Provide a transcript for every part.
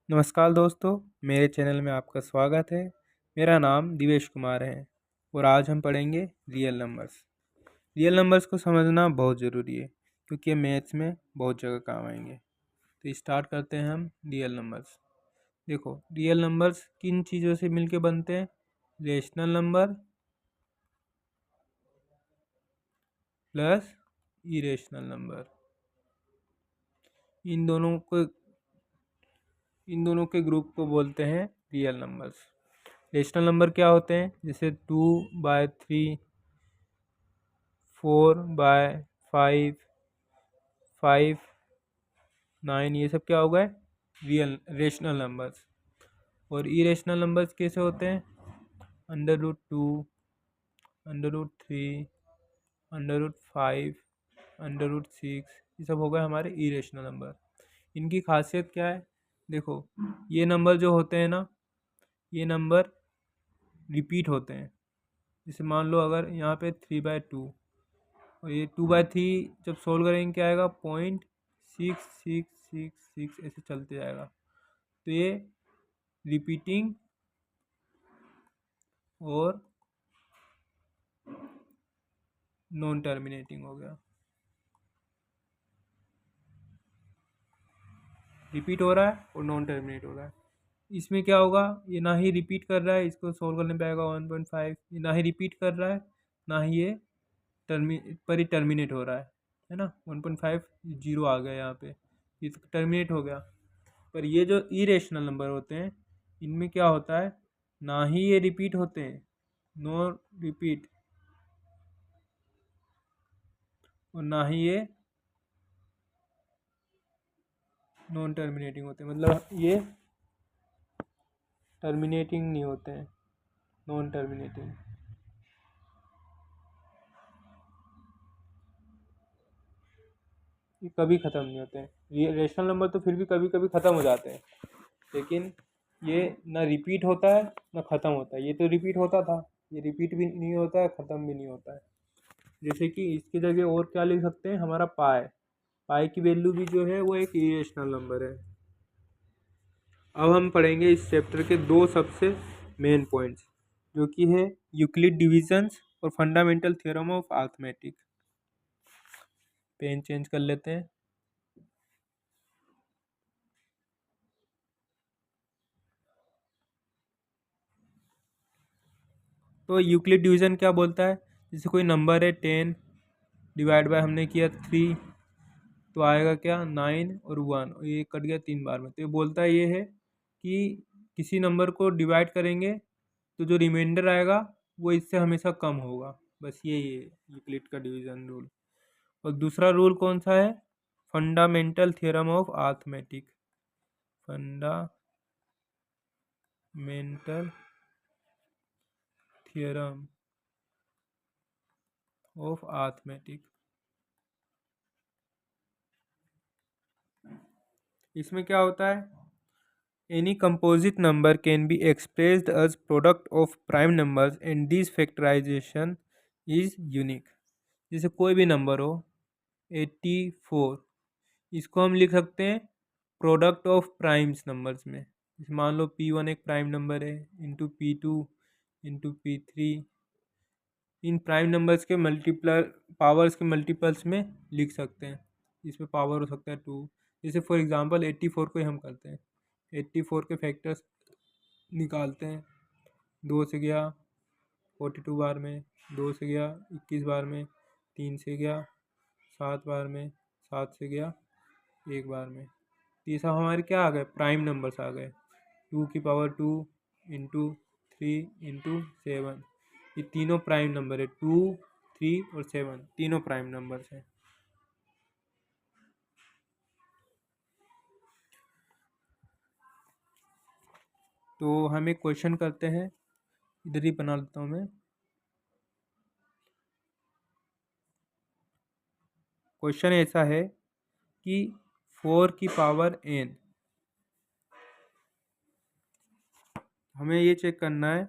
नमस्कार दोस्तों, मेरे चैनल में आपका स्वागत है। मेरा नाम दिवेश कुमार है और आज हम पढ़ेंगे रियल नंबर्स। रियल नंबर्स को समझना बहुत ज़रूरी है क्योंकि ये मैथ्स में बहुत जगह काम आएंगे। तो स्टार्ट करते हैं हम रियल नंबर्स। देखो, रियल नंबर्स किन चीज़ों से मिलके बनते हैं? Rational number plus irrational number. इन दोनों के ग्रुप को बोलते हैं रियल नंबर्स। रेशनल नंबर क्या होते हैं? जैसे 2/3, 4/5, 5/9, ये सब क्या हो गए? Real rational numbers. और इरेशनल नंबर्स कैसे होते हैं? √2, √3, √5, √6, ये सब हो गए हमारे इरेशनल नंबर। इनकी खासियत क्या है? देखो, ये नंबर जो होते हैं ना, ये नंबर रिपीट होते हैं। जैसे मान लो अगर यहाँ पे 3/2 और ये 2/3 जब सोल्व करेंगे क्या आएगा? 0.6666 ऐसे चलते जाएगा। तो ये रिपीटिंग और नॉन टर्मिनेटिंग हो गया। रिपीट हो रहा है और नॉन टर्मिनेट हो रहा है। इसमें क्या होगा? ये ना ही रिपीट कर रहा है, इसको सोल्व करने पे आएगा 1.5। ये ना ही रिपीट कर रहा है, ना ही ये पर ही टर्मिनेट हो रहा है ना। 1.5 जीरो आ गया यहाँ पे, ये तो टर्मिनेट हो गया। पर ये जो इरेशनल नंबर होते हैं, इनमें क्या होता है? ना ही ये रिपीट होते हैं, नो रिपीट, और ना ही ये नॉन टर्मिनेटिंग होते हैं। मतलब ये टर्मिनेटिंग नहीं होते हैं, नॉन टर्मिनेटिंग। ये कभी ख़त्म नहीं होते हैं। ये रेशनल नंबर तो फिर भी कभी कभी ख़त्म हो जाते हैं, लेकिन ये ना रिपीट होता है ना ख़त्म होता है। ये तो रिपीट होता था, ये रिपीट भी नहीं होता है, ख़त्म भी नहीं होता है। जैसे कि इसकी जगह और क्या लिख सकते हैं? हमारा पाई। पाई की वैल्यू भी जो है वो एक इरेशनल नंबर है। अब हम पढ़ेंगे इस चैप्टर के दो सबसे मेन पॉइंट्स, जो कि है यूक्लिड डिविजन्स और fundamental theorem of arithmetic. Pen change कर लेते हैं। तो यूक्लिड डिवीजन क्या बोलता है? जैसे कोई नंबर है 10 डिवाइड बाय हमने किया 3, तो आएगा क्या? 9 और 1, और ये कट गया 3 बार में। तो ये बोलता है ये है कि किसी नंबर को डिवाइड करेंगे तो जो रिमाइंडर आएगा वो इससे हमेशा कम होगा। बस यही है यूक्लिड का डिवीजन रूल। और दूसरा रूल कौन सा है? Fundamental theorem of arithmetic. Fundamental theorem of arithmetic. इसमें क्या होता है? Any composite number can be expressed as product of prime numbers and this factorization is unique. जैसे कोई भी नंबर हो 84, इसको हम लिख सकते हैं प्रोडक्ट ऑफ प्राइम्स नंबर्स में। जैसे मान लो P1 एक प्राइम नंबर है, इंटू P2 इंटू P3, इन प्राइम नंबर्स के मल्टीप्लर पावर्स के मल्टीपल्स में लिख सकते हैं। इसमें पावर हो सकता है 2। जैसे फॉर एग्जांपल 84 को ही हम करते हैं। 84 के फैक्टर्स निकालते हैं। 2 से गया 42 बार में, 2 से गया 21 बार में, 3 से गया 7 बार में, 7 से गया 1 बार में। तो ये सब हमारे क्या आ गए? प्राइम नंबर्स आ गए। 2 की पावर 2 इंटू 3 इंटू 7, ये तीनों प्राइम नंबर है। 2, 3 और 7 तीनों प्राइम नंबर्स हैं। तो हम एक क्वेश्चन करते हैं, इधर ही बना लेता हूँ मैं। क्वेश्चन ऐसा है कि 4n, हमें ये चेक करना है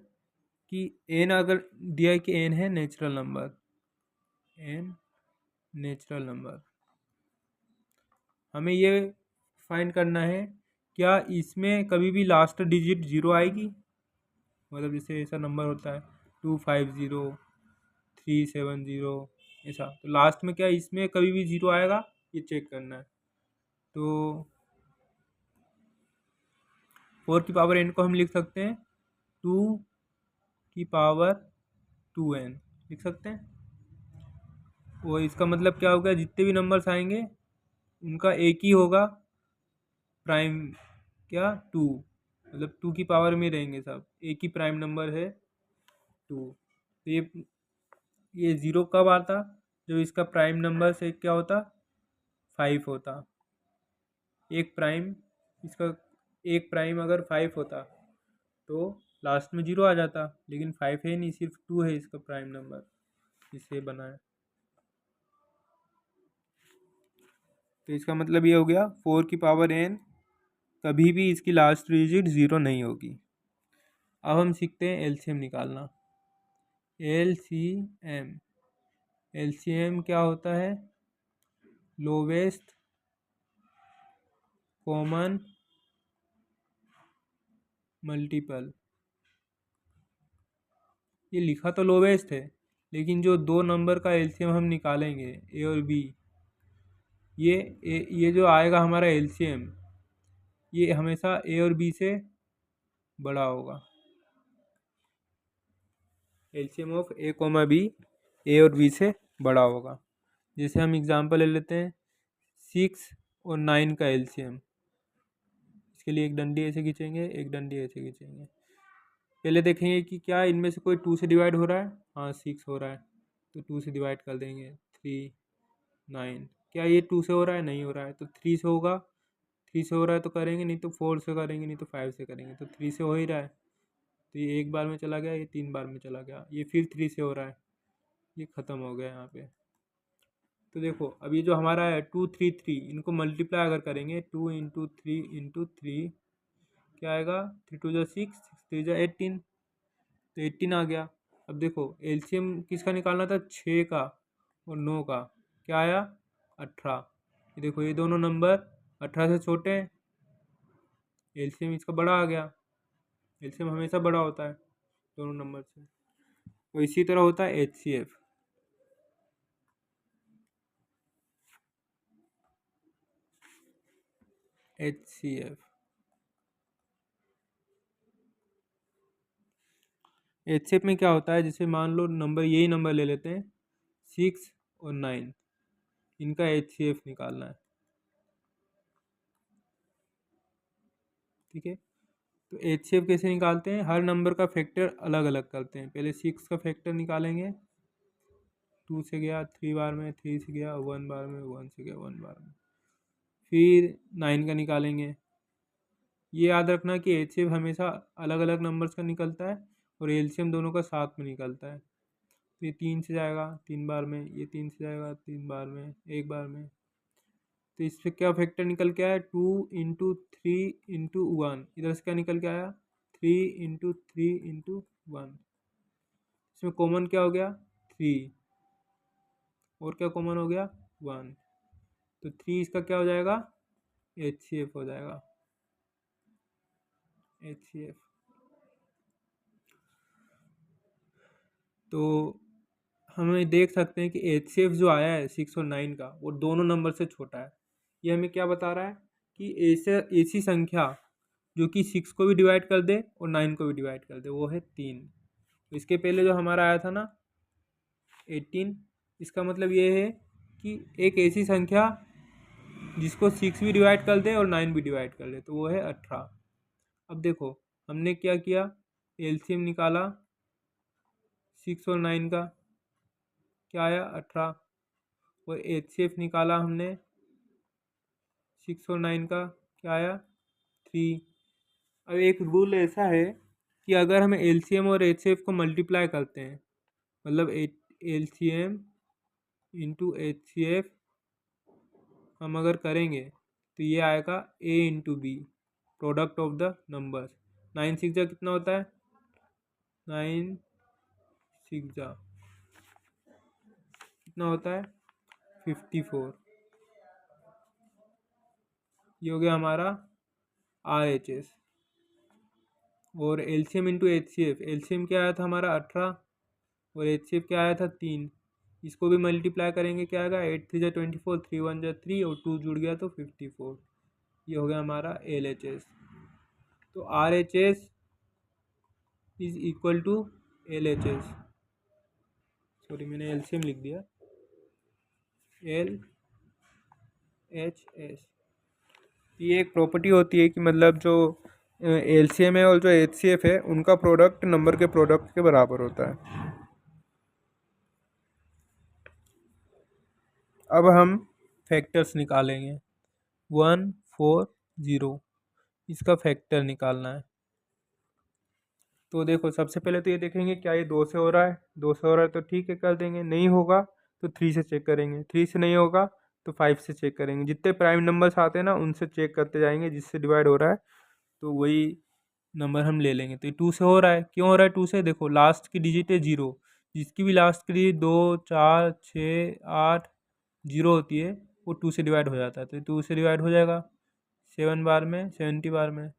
कि n अगर दिया है कि n है natural number, n natural number, हमें ये फाइंड करना है क्या इसमें कभी भी लास्ट डिजिट 0 आएगी? मतलब जैसे ऐसा नंबर होता है 250 370 ऐसा, तो लास्ट में क्या इसमें कभी भी 0 आएगा? ये चेक करना है। तो 4 की पावर n को हम लिख सकते हैं 2 की पावर 2n लिख सकते हैं। वो इसका मतलब क्या होगा, जितने भी नंबर्स आएंगे उनका एक ही होगा प्राइम, क्या 2, मतलब 2 की पावर में रहेंगे सब, एक ही प्राइम नंबर है 2। तो ये 0 कब आता? जब इसका प्राइम नंबर से क्या होता, 5 होता। एक प्राइम, इसका एक प्राइम अगर 5 होता तो लास्ट में 0 आ जाता, लेकिन 5 है नहीं, सिर्फ 2 है इसका प्राइम नंबर, इससे बना है। तो इसका मतलब ये हो गया 4 की पावर n कभी भी इसकी लास्ट डिजिट 0 नहीं होगी। अब हम सीखते हैं एलसीएम निकालना। एलसीएम, एलसीएम क्या होता है? Lowest common multiple. ये लिखा तो लोवेस्ट है, लेकिन जो दो नंबर का एलसीएम हम निकालेंगे ए और बी, ये जो आएगा हमारा एलसीएम, ये हमेशा ए और बी से बड़ा होगा। LCM of A comma B A और बी से बड़ा होगा। जैसे हम एग्जांपल ले लेते हैं 6 और 9 का एलसीएम। इसके लिए एक डंडी ऐसे खींचेंगे, एक डंडी ऐसे खींचेंगे। पहले देखेंगे कि क्या इनमें से कोई 2 से डिवाइड हो रहा है। हाँ 6 हो रहा है, तो 2 से डिवाइड कर देंगे। 3 9, क्या ये 2 से हो रहा है? नहीं हो रहा है, तो 3 से होगा। 3 से हो रहा है तो करेंगे, नहीं तो 4 से करेंगे, नहीं तो 5 से करेंगे। तो 3 से हो ही रहा है, तो ये एक बार में चला गया, ये 3 बार में चला गया। ये फिर 3 से हो रहा है, ये ख़त्म हो गया यहाँ पे। तो देखो अब ये जो हमारा है 2 3 3, इनको मल्टीप्लाई अगर करेंगे 2 इंटू 3 इंटू 3, क्या आएगा? 3 2 6, 6 3 18, तो 18 आ गया। अब देखो एलसीएम किसका निकालना था? 6 का और 9 का, क्या आया? 18। ये देखो ये दोनों नंबर 18 से छोटे हैं, एलसीएम इसका बड़ा आ गया। एलसीएम हमेशा बड़ा होता है दोनों नंबर से। तो इसी तरह होता है एचसीएफ। एचसीएफ, एचसीएफ में क्या होता है, जैसे मान लो नंबर, यही नंबर ले लेते हैं 6 और 9, इनका एचसीएफ निकालना है। ठीक है, तो एचसीएफ कैसे निकालते हैं? हर नंबर का फैक्टर अलग अलग करते हैं। पहले 6 का फैक्टर निकालेंगे, 2 से गया 3 बार में, 3 से गया 1 बार में, 1 से गया 1 बार में। फिर 9 का निकालेंगे। ये याद रखना कि एचसीएफ हमेशा अलग अलग नंबर्स का निकलता है और एलसीएम दोनों का साथ में निकलता है। तो ये 3 से जाएगा 3 बार में, ये 3 से जाएगा 3 बार में, एक बार में। तो इससे क्या फैक्टर निकल के आया? 2 इंटू 3 इंटू 1। इधर से क्या निकल के आया? 3 इंटू 3 इंटू 1। इसमें कॉमन क्या हो गया? 3, और क्या कॉमन हो गया? 1। तो 3 इसका क्या हो जाएगा? एचसीएफ हो जाएगा, एचसीएफ। तो हमें देख सकते हैं कि एचसीएफ जो आया है 6 और 9 का, वो दोनों नंबर से छोटा है। ये हमें क्या बता रहा है कि ऐसी संख्या जो कि 6 को भी डिवाइड कर दे और 9 को भी डिवाइड कर दे, वो है 3। तो इसके पहले जो हमारा आया था ना 18, इसका मतलब ये है कि एक ऐसी संख्या जिसको 6 भी डिवाइड कर दे और 9 भी डिवाइड कर दे, तो वो है 18। अब देखो हमने क्या किया, एलसीएम निकाला 6 और 9 का, क्या आया? 18। और एचसीएफ निकाला हमने 6 और 9 का, क्या आया? 3। अब एक रूल ऐसा है कि अगर हम एलसीएम और एचसीएफ को मल्टीप्लाई करते हैं, मतलब एलसीएम इंटू एचसीएफ हम अगर करेंगे, तो ये आएगा A into B, product of the numbers. 9 6 जा कितना होता है? 9 6 जा कितना होता है? 54। ये हो गया हमारा RHS, और LCM इंटू HCF, LCM क्या आया था हमारा 18 और HCF क्या आया था 3, इसको भी मल्टीप्लाई करेंगे, क्या आएगा 8 3 जा 24, 3 1 जा 3 और 2 जुड़ गया तो 54, ये हो गया हमारा LHS। तो RHS is equal to LHS, sorry मैंने LCM लिख दिया, LHS। ये एक प्रॉपर्टी होती है कि मतलब जो LCM है और जो HCF है उनका प्रोडक्ट नंबर के प्रोडक्ट के बराबर होता है। अब हम फैक्टर्स निकालेंगे, 1 4 0, इसका फैक्टर निकालना है। तो देखो सबसे पहले तो ये देखेंगे क्या ये 2 से हो रहा है, 2 से हो रहा है तो ठीक है कर देंगे, नहीं होगा तो 3 से चेक करेंगे, 3 से नहीं होगा तो 5 से चेक करेंगे। जितने प्राइम नंबर्स आते हैं ना उनसे चेक करते जाएंगे, जिससे डिवाइड हो रहा है तो वही नंबर हम ले लेंगे। तो ये 2 से हो रहा है, क्यों हो रहा है 2 से, देखो लास्ट की डिजिट है 0, जिसकी भी लास्ट की डिजिट 2 4 6 8 0 होती है वो 2 से डिवाइड हो जाता है। तो 2 से डिवाइड हो जाएगा 7 बार में, 70 बार में,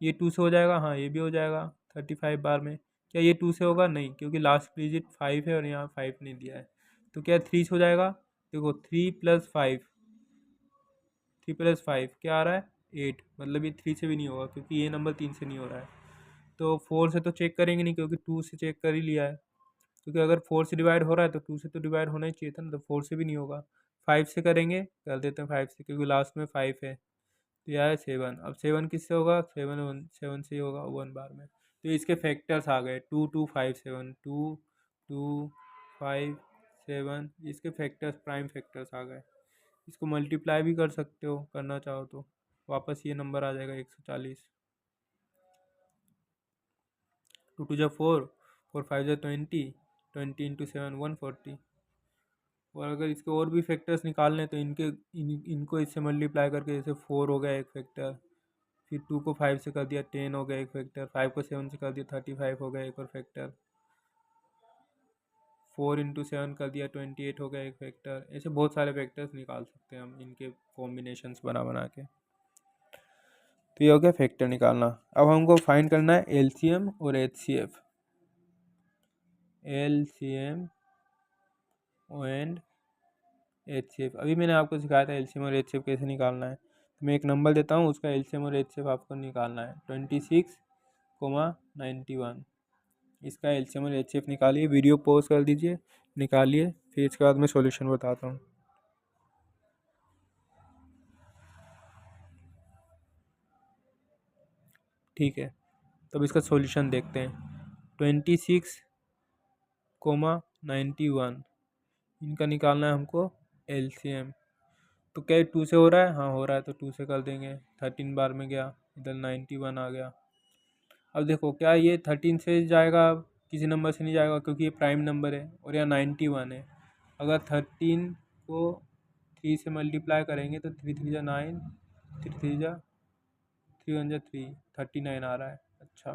ये 2 से हो जाएगा, हाँ ये भी हो जाएगा 35 बार में। क्या ये 2 से होगा, नहीं, क्योंकि लास्ट डिजिट 5 है और यहाँ 5 नहीं दिया है। तो क्या 3 से हो जाएगा, देखो 3 + 5, 3 + 5 क्या आ रहा है 8, मतलब ये 3 से भी नहीं होगा क्योंकि ये नंबर 3 से नहीं हो रहा है। तो 4 से तो चेक करेंगे नहीं क्योंकि 2 से चेक कर ही लिया है, क्योंकि अगर 4 से डिवाइड हो रहा है तो 2 से तो डिवाइड होना ही चाहिए था ना, तो 4 से भी नहीं होगा। 5 से करेंगे, कर देते हैं 5 से क्योंकि लास्ट में 5 है। तो यह है 7, अब 7 किससे होगा, 7 से ही होगा 1 बार में। तो इसके फैक्टर्स आ गए 2 2 5 7, 2 2 5 7, इसके फैक्टर्स प्राइम फैक्टर्स आ गए। इसको मल्टीप्लाई भी कर सकते हो करना चाहो तो, वापस ये नंबर आ जाएगा 140। 2 2 जा 4, 4 5 जा 20, 20 इंटू 7 140। और अगर इसके और भी फैक्टर्स निकालने हैं तो इनको इससे मल्टीप्लाई करके, जैसे 4 हो गया एक फैक्टर, फिर 2 को 5 से कर दिया 10 हो गया एक फैक्टर, 5 को 7 से कर दिया 35 हो गया एक और फैक्टर, 4 इंटू 7 कर दिया 28 हो गया एक फैक्टर। ऐसे बहुत सारे फैक्टर्स निकाल सकते हैं हम इनके कॉम्बिनेशंस बना के। तो ये हो गया फैक्टर निकालना। अब हमको फाइंड करना है LCM और HCF, LCM एंड HCF। अभी मैंने आपको सिखाया था LCM और HCF कैसे निकालना है। तो मैं एक नंबर देता हूँ, उसका LCM और HCF आपको निकालना है, 26,91। इसका LCM और HCF निकालिए, वीडियो पॉज कर दीजिए, निकालिए, फिर इसके बाद मैं सॉल्यूशन बताता हूँ। ठीक है, तब इसका सॉल्यूशन देखते हैं। 26,91 इनका निकालना है हमको LCM। तो क्या 2 से हो रहा है, हाँ हो रहा है, तो 2 से कर देंगे, 13 बार में गया, इधर 91 आ गया। अब देखो क्या ये 13 से जाएगा, किसी नंबर से नहीं जाएगा क्योंकि ये प्राइम नंबर है, और यहाँ 91 है। अगर 13 को 3 से मल्टीप्लाई करेंगे तो 3 3 जा 9, 3 3 जा 3 1 जा 3, 39 आ रहा है। अच्छा,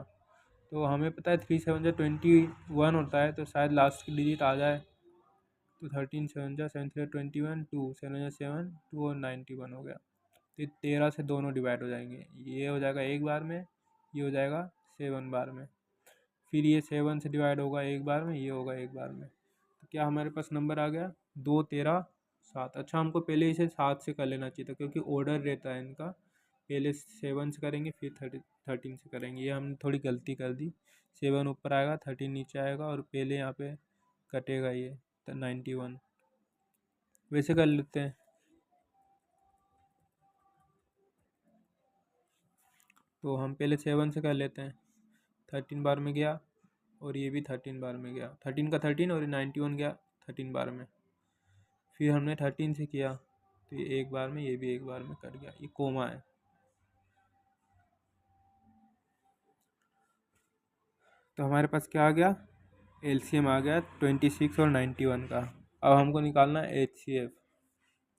तो हमें पता है 3 7 जा 21 होता है, तो शायद लास्ट की डिजिट आ जाए। तो 13 7 जा 7 3 21, 2 7 जा 7, 2 और 91 हो गया। तो 13 से दोनों डिवाइड हो जाएंगे, ये हो जाएगा एक बार में, ये हो जाएगा 7 बार में, फिर ये 7 से डिवाइड होगा एक बार में, ये होगा एक बार में। तो क्या हमारे पास नंबर आ गया 2 13 7। अच्छा, हमको पहले इसे 7 से कर लेना चाहिए था क्योंकि ऑर्डर रहता है इनका, पहले 7 से करेंगे फिर 13 से करेंगे, ये हमने थोड़ी गलती कर दी। 7 ऊपर आएगा, 13 नीचे आएगा और पहले यहाँ पे कटेगा ये 91। वैसे कर लेते हैं, तो हम पहले 7 से कर लेते हैं। 13 बार में गया और ये भी 13 बार में गया, 13 का 13 और 91 गया 13 बार में। फिर हमने 13 से किया तो ये एक बार में, ये भी एक बार में कट गया, ये कोमा है। तो हमारे पास क्या आ गया, LCM आ गया 26 और 91 का। अब हमको निकालना है HCF।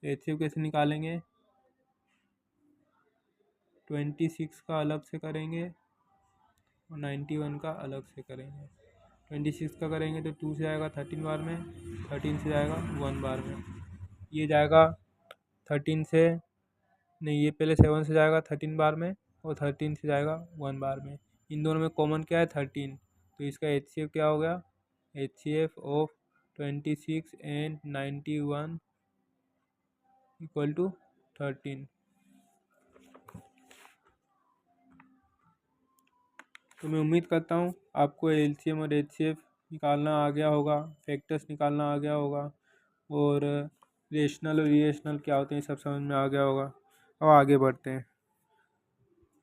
HCF कैसे निकालेंगे, 26 का अलग से करेंगे और 91 का अलग से करेंगे। 26 का करेंगे तो 2 से आएगा 13 बार में, 13 से जाएगा 1 बार में, ये जाएगा 13 से, नहीं ये पहले 7 से जाएगा 13 बार में, और 13 से जाएगा 1 बार में। इन दोनों में कॉमन क्या है 13, तो इसका HCF क्या हो गया, HCF of 26 and 91 equal to 13। तो मैं उम्मीद करता हूँ आपको LCM और HCF निकालना आ गया होगा, फैक्टर्स निकालना आ गया होगा, और रेशनल और इरेशनल क्या होते हैं सब समझ में आ गया होगा। अब आगे बढ़ते हैं।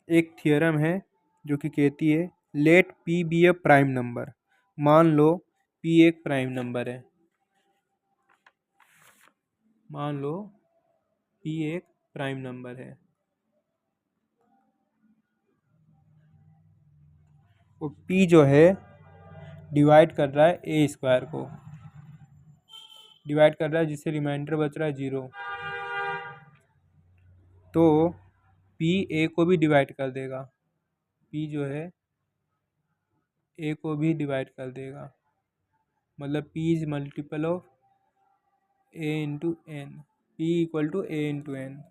एक थियरम है जो कि कहती है लेट P बी ए प्राइम नंबर। मान लो P एक प्राइम नंबर है, मान लो P एक प्राइम नंबर है और P जो है डिवाइड कर रहा है ए स्क्वायर को, डिवाइड कर रहा है जिससे रिमाइंडर बच रहा है 0। तो P ए को भी डिवाइड कर देगा, P जो है ए को भी डिवाइड कर देगा, मतलब P is multiple of a into n, P equal to a into n,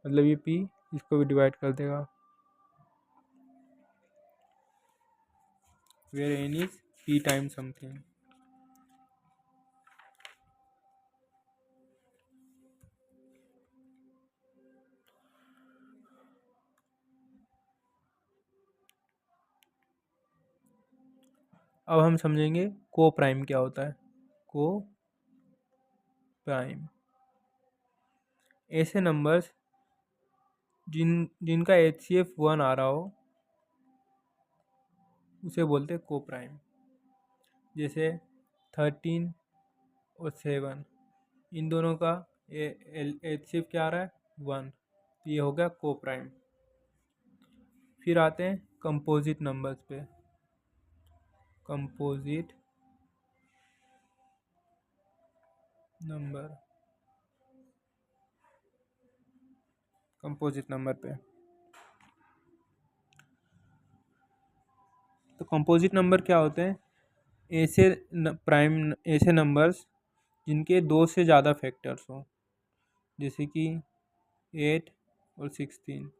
मतलब ये P इसको भी डिवाइड कर देगा, where n is P time something. अब हम समझेंगे को प्राइम क्या होता है। को प्राइम ऐसे नंबर्स जिनका HCF 1 आ रहा हो उसे बोलते हैं को प्राइम। जैसे 13 और 7, इन दोनों का HCF क्या आ रहा है 1, तो ये हो गया को प्राइम। फिर आते हैं कंपोजिट नंबर्स पे। कंपोजिट नंबर पे, तो कंपोजिट नंबर क्या होते हैं, ऐसे नंबर्स जिनके 2 से ज़्यादा फैक्टर्स हों, जैसे कि 8 और 16,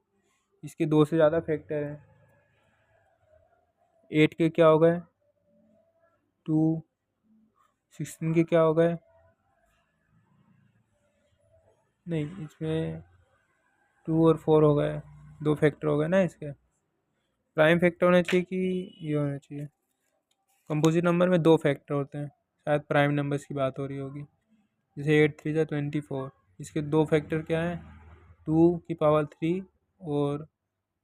इसके 2 से ज़्यादा फैक्टर हैं। 8 के क्या हो गए 2, 16 के क्या हो गए, नहीं इसमें 2 और 4 हो गए, 2 फैक्टर हो गए ना इसके। प्राइम फैक्टर होने चाहिए कि ये होना चाहिए, कंपोजिट नंबर में 2 फैक्टर होते हैं, शायद प्राइम नंबर्स की बात हो रही होगी। जैसे 8 3 24, इसके 2 फैक्टर क्या हैं 2 की पावर 3 और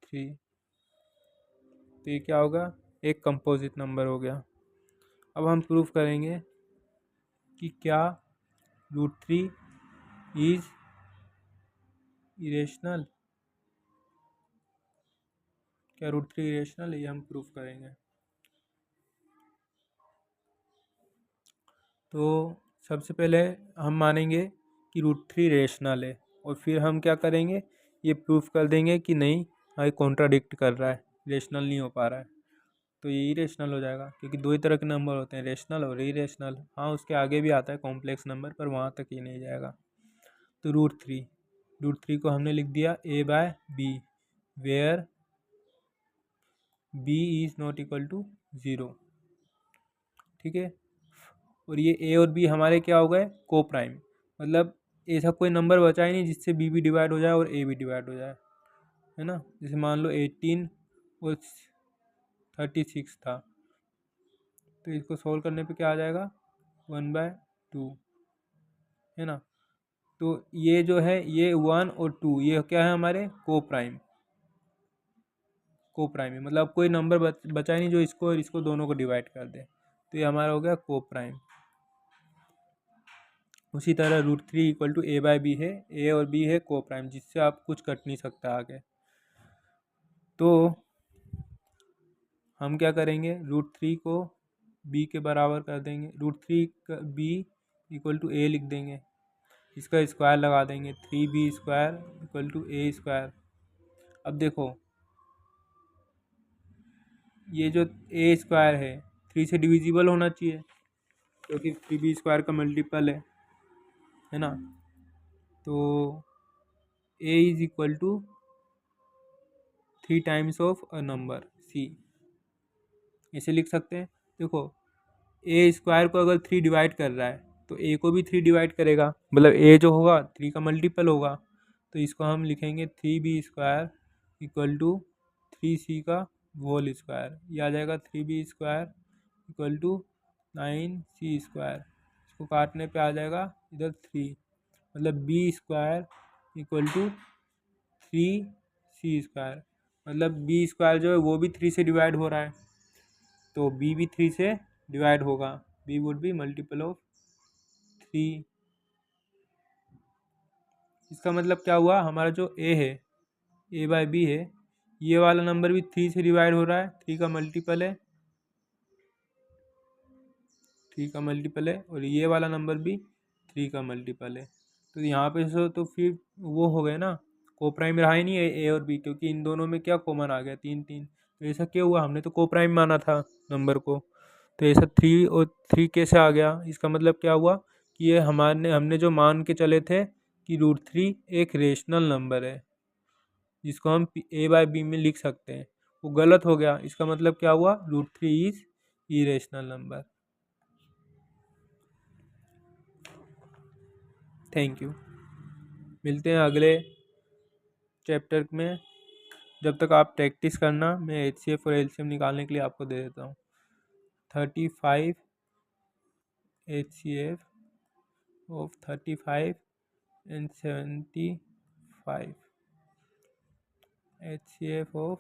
3, तो ये क्या होगा एक कंपोजिट नंबर हो गया। अब हम प्रूफ करेंगे कि क्या √3 इज इरेशनल, क्या √3 इरेशनल है, ये हम प्रूफ करेंगे। तो सबसे पहले हम मानेंगे कि √3 रेशनल है, और फिर हम क्या करेंगे ये प्रूफ कर देंगे कि नहीं ये कॉन्ट्राडिक्ट कर रहा है, रेशनल नहीं हो पा रहा है, तो ये इरेशनल हो जाएगा, क्योंकि 2 ही तरह के नंबर होते हैं, रेशनल और इरेशनल। हाँ उसके आगे भी आता है कॉम्प्लेक्स नंबर, पर वहाँ तक ये नहीं जाएगा। तो √3 को हमने लिख दिया a/b, where b is not equal to 0, ठीक है। और ये a और b हमारे क्या हो गए को प्राइम, मतलब ऐसा कोई नंबर बचा ही नहीं जिससे b भी डिवाइड हो जाए और a भी डिवाइड हो जाए, है ना। जैसे मान लो 18 और 36 था, तो इसको सोल्व करने पे क्या आ जाएगा 1/2, है ना। तो ये जो है ये 1 और 2 ये क्या है हमारे को प्राइम है, मतलब कोई नंबर बचा ही नहीं जो इसको और इसको दोनों को डिवाइड कर दे, तो ये हमारा हो गया को प्राइम। उसी तरह √3 इक्वल टू a/b है, a और b है को प्राइम, जिससे आप कुछ कट नहीं सकता आगे। तो हम क्या करेंगे √3 को b के बराबर कर देंगे, √3 b इक्वल टू a लिख देंगे, इसका स्क्वायर लगा देंगे, 3b² इक्वल टू a²। अब देखो ये जो a² है 3 से डिविजिबल होना चाहिए, क्योंकि 3b² का मल्टीपल है ना। तो a is equal to 3 times of a number c, ऐसे लिख सकते हैं। देखो ए स्क्वायर को अगर 3 डिवाइड कर रहा है तो ए को भी 3 डिवाइड करेगा, मतलब ए जो होगा 3 का मल्टीपल होगा। तो इसको हम लिखेंगे 3b square equal to 3c का होल स्क्वायर, ये आ जाएगा 3b square equal to 9c square. इसको काटने पे आ जाएगा इधर 3, मतलब b square equal to 3c square, मतलब b स्क्वायर जो है वो भी 3 से डिवाइड हो रहा है, तो b भी 3 से डिवाइड होगा, b would be multiple of 3। इसका मतलब क्या हुआ, हमारा जो a है a बाई बी है, ये वाला नंबर भी 3 से डिवाइड हो रहा है, 3 का मल्टीपल है, 3 का मल्टीपल है, और ये वाला नंबर भी 3 का मल्टीपल है। तो यहाँ पे तो फिर वो हो गए ना, कोप्राइम रहा ही नहीं है ए और बी, क्योंकि इन दोनों में क्या कॉमन आ गया 3 3। तो ऐसा क्या हुआ, हमने तो कोप्राइम माना था नंबर को, तो ऐसा 3 और 3 कैसे आ गया। इसका मतलब क्या हुआ कि ये हमने जो मान के चले थे कि √3 एक रेशनल नंबर है जिसको हम ए बाई बी में लिख सकते हैं, वो गलत हो गया। इसका मतलब क्या हुआ, √3 is irrational number. Thank you, मिलते हैं अगले चैप्टर में। जब तक आप प्रैक्टिस करना, मैं HCF और LCM निकालने के लिए आपको दे देता हूँ। 35 HCF of 35 and 75, HCF of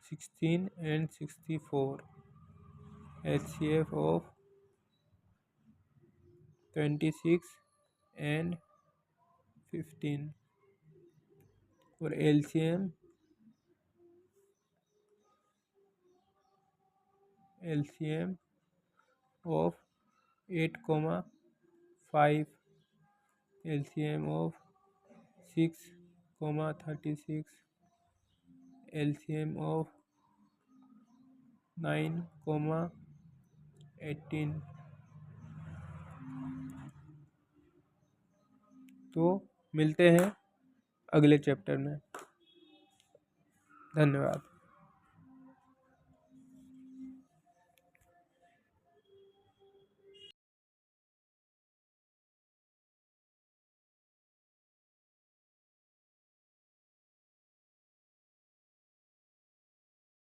16 and 64, HCF of 26 and 15, और LCM of 8,5, LCM of 6,36, LCM of 9,18। तो मिलते हैं अगले चैप्टर में। धन्यवाद।